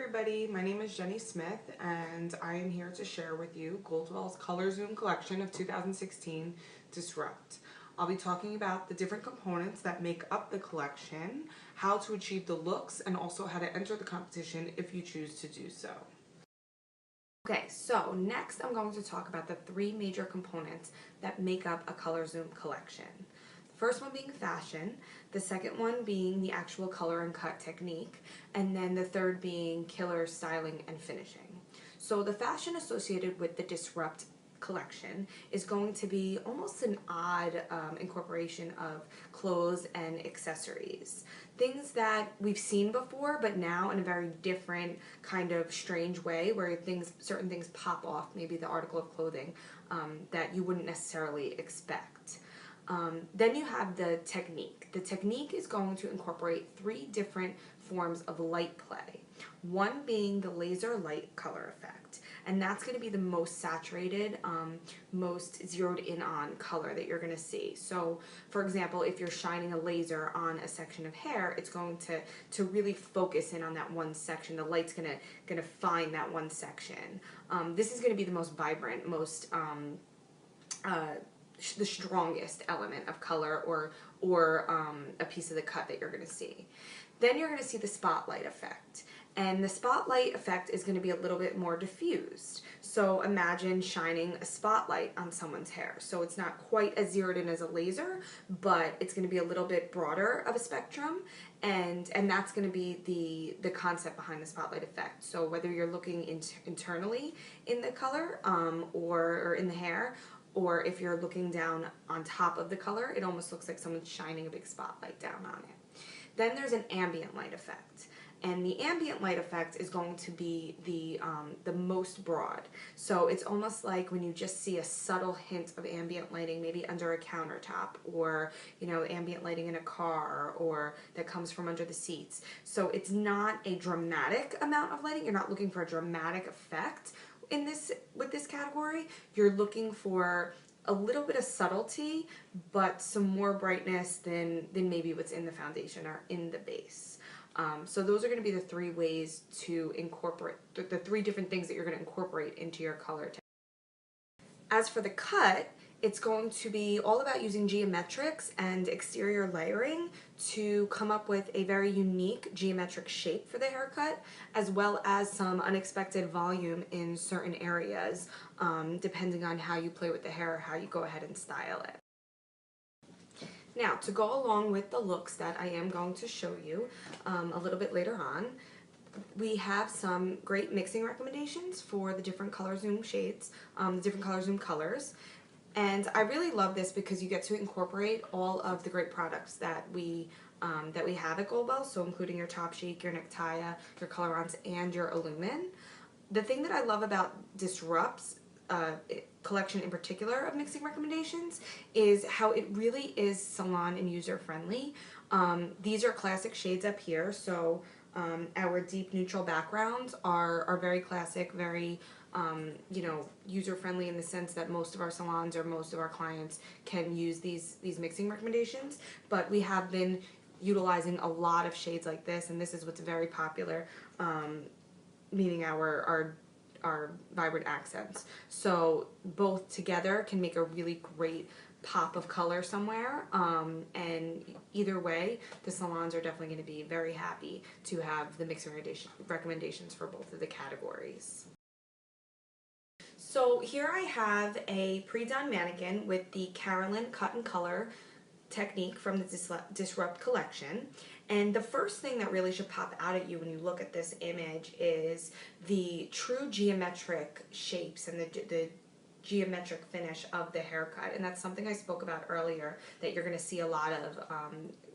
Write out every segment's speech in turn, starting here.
everybody, my name is Jenny Smith and I am here to share with you Goldwell's Color Zoom collection of 2016 Disrupt. I'll be talking about the different components that make up the collection, how to achieve the looks, and also how to enter the competition if you choose to do so. Okay, so next I'm going to talk about the three major components that make up a Color Zoom collection. First one being fashion, the second one being the actual color and cut technique, and then the third being killer styling and finishing. So the fashion associated with the Disrupt collection is going to be almost an odd incorporation of clothes and accessories. Things that we've seen before, but now in a very different kind of strange way where certain things pop off, maybe the article of clothing that you wouldn't necessarily expect. Then you have the technique. The technique is going to incorporate three different forms of light play. One being the laser light color effect, and that's going to be the most saturated, most zeroed in on color that you're going to see. So, for example, if you're shining a laser on a section of hair, it's going to really focus in on that one section. The light's going to find that one section. This is going to be the most vibrant, most the strongest element of color or a piece of the cut that you're going to see. Then you're going to see the spotlight effect. And the spotlight effect is going to be a little bit more diffused. So imagine shining a spotlight on someone's hair. So it's not quite as zeroed in as a laser, but it's going to be a little bit broader of a spectrum. And that's going to be the concept behind the spotlight effect. So whether you're looking internally in the color or in the hair, or if you're looking down on top of the color, it almost looks like someone's shining a big spotlight down on it. Then there's an ambient light effect. And the ambient light effect is going to be the most broad. So it's almost like when you just see a subtle hint of ambient lighting, maybe under a countertop, or ambient lighting in a car, or that comes from under the seats. So it's not a dramatic amount of lighting. You're not looking for a dramatic effect with this category. You're looking for a little bit of subtlety, but some more brightness than maybe what's in the foundation or in the base. So those are going to be the three ways to incorporate, the three different things that you're going to incorporate into your color technique. As for the cut, it's going to be all about using geometrics and exterior layering to come up with a very unique geometric shape for the haircut, as well as some unexpected volume in certain areas, depending on how you play with the hair or how you go ahead and style it. Now, to go along with the looks that I am going to show you a little bit later on, we have some great mixing recommendations for the different Color Zoom shades, the different Color Zoom colors. And I really love this because you get to incorporate all of the great products that we have at Goldwell, so including your Top Sheik, your Necktie, your Colorants, and your Illumin. The thing that I love about Disrupt's collection in particular of mixing recommendations is how it really is salon and user friendly. These are classic shades up here, so our deep neutral backgrounds are very classic, very user friendly in the sense that most of our salons or most of our clients can use these mixing recommendations, but we have been utilizing a lot of shades like this, and this is what's very popular, meaning our vibrant accents. So both together can make a really great pop of color somewhere, and either way, the salons are definitely going to be very happy to have the mixing recommendations for both of the categories. So here I have a pre-done mannequin with the Carolyn Cut and Color technique from the Disrupt collection. And the first thing that really should pop out at you when you look at this image is the true geometric shapes and the geometric finish of the haircut. And that's something I spoke about earlier that you're going to see a lot of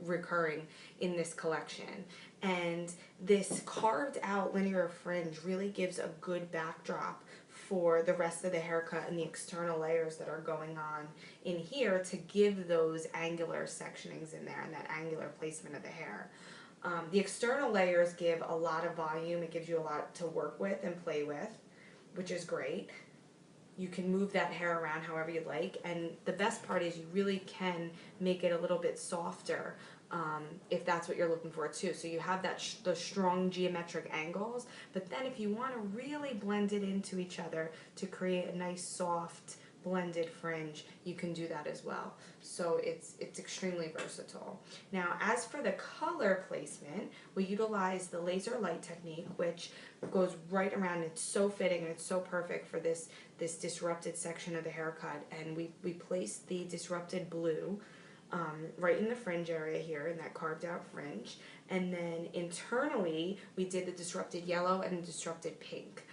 recurring in this collection. And this carved out linear fringe really gives a good backdrop for the rest of the haircut and the external layers that are going on in here to give those angular sectionings in there and that angular placement of the hair. The external layers give a lot of volume. It gives you a lot to work with and play with, which is great. You can move that hair around however you like, and the best part is you really can make it a little bit softer if that's what you're looking for too. So you have that the strong geometric angles, but then if you want to really blend it into each other to create a nice soft blended fringe, you can do that as well. So it's extremely versatile. Now, as for the color placement, we utilize the laser light technique, which goes right around. It's so fitting and it's so perfect for this disrupted section of the haircut. And we place the disrupted blue right in the fringe area here, in that carved out fringe. And then internally, we did the disrupted yellow and the disrupted pink.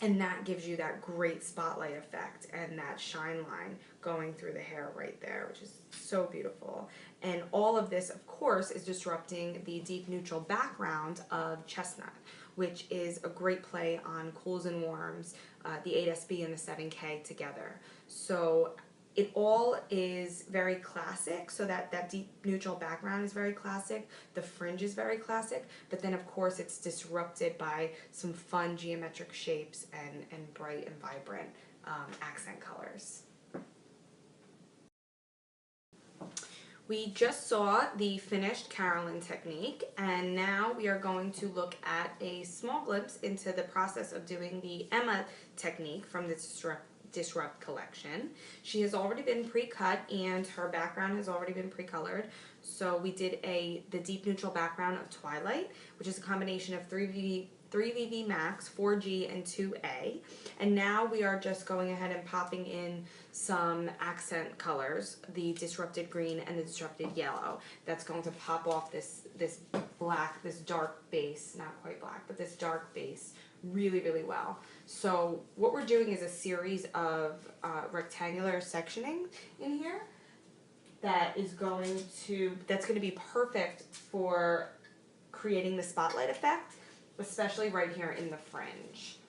And that gives you that great spotlight effect and that shine line going through the hair right there, which is so beautiful. And all of this, of course, is disrupting the deep neutral background of chestnut, which is a great play on cools and warms, the 8SB and the 7K together. So it all is very classic, so that deep neutral background is very classic, the fringe is very classic, but then of course it's disrupted by some fun geometric shapes and bright and vibrant accent colors. We just saw the finished Carolyn technique, and now we are going to look at a small glimpse into the process of doing the Emma technique from the Disrupt collection. She has already been pre-cut and her background has already been pre-colored. So we did the deep neutral background of Twilight, which is a combination of 3VV Max, 4G, and 2A. And now we are just going ahead and popping in some accent colors, the disrupted green and the disrupted yellow. That's going to pop off this black, this dark base, not quite black, but this dark base really, really well. So what we're doing is a series of rectangular sectioning in here that's going to be perfect for creating the spotlight effect, especially right here in the fringe.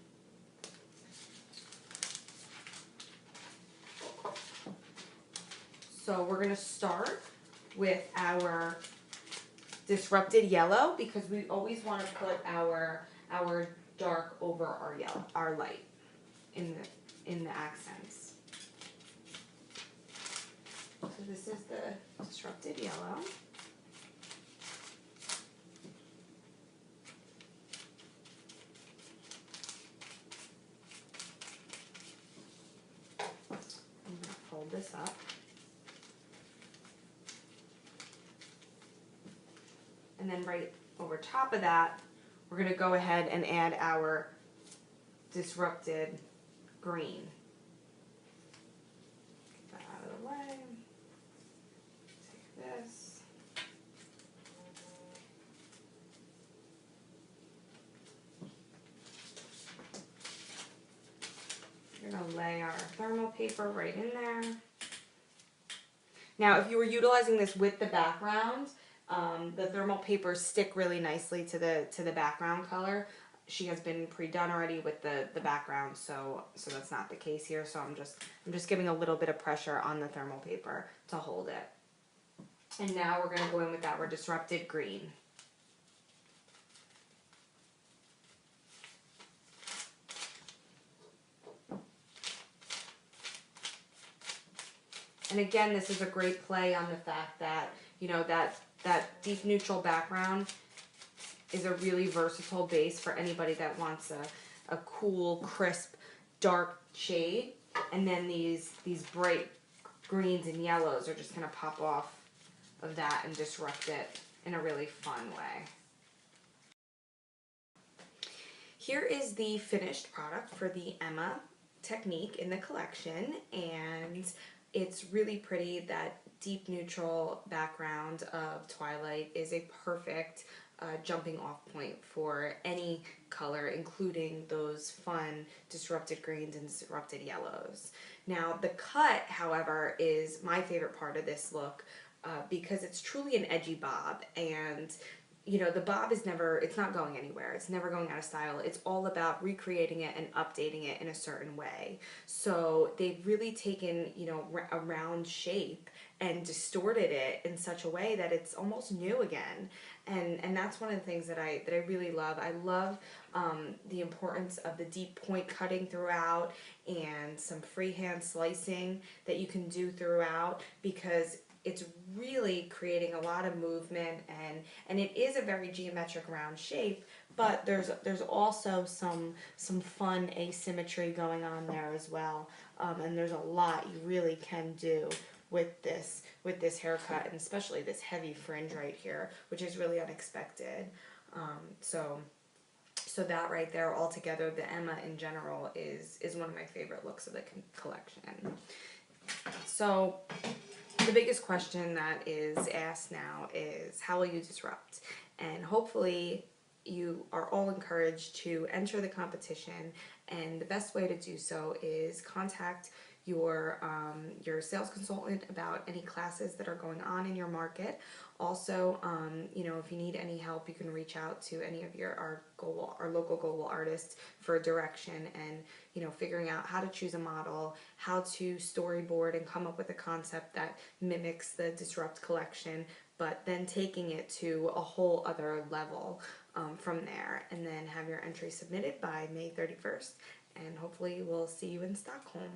So we're going to start with our disrupted yellow, because we always want to put our dark over our light in the accents. So this is the disrupted yellow. I'm going to fold this up. And then right over top of that, we're going to go ahead and add our disrupted green. Get that out of the way. Take this. We're going to lay our thermal paper right in there. Now, if you were utilizing this with the background, the thermal papers stick really nicely to the background color. She has been pre-done already with the background, so that's not the case here. So I'm just giving a little bit of pressure on the thermal paper to hold it. And now we're going to go in with our disrupted green. And again, this is a great play on the fact that, you know, that deep neutral background is a really versatile base for anybody that wants a cool, crisp, dark shade. And then these bright greens and yellows are just going to pop off of that and disrupt it in a really fun way. Here is the finished product for the Emma technique in the collection, and it's really pretty. That deep neutral background of Twilight is a perfect jumping off point for any color, including those fun disrupted greens and disrupted yellows. Now the cut, however, is my favorite part of this look because it's truly an edgy bob, and you know, the bob is never, it's not going anywhere. It's never going out of style. It's all about recreating it and updating it in a certain way. So they've really taken, you know, a round shape and distorted it in such a way that it's almost new again. And that's one of the things that I really love. I love the importance of the deep point cutting throughout and some freehand slicing that you can do throughout, because it's really creating a lot of movement, and it is a very geometric round shape, but there's also some fun asymmetry going on there as well, and there's a lot you really can do with this haircut, and especially this heavy fringe right here, which is really unexpected. So that right there, altogether, the Emma in general is one of my favorite looks of the collection. So the biggest question that is asked now is, how will you disrupt? And hopefully you are all encouraged to enter the competition, and the best way to do so is contact your sales consultant about any classes that are going on in your market. Also, if you need any help, you can reach out to any of our local global artists for direction, and figuring out how to choose a model, how to storyboard and come up with a concept that mimics the Disrupt collection, but then taking it to a whole other level from there, and then have your entry submitted by May 31st, and hopefully we'll see you in Stockholm.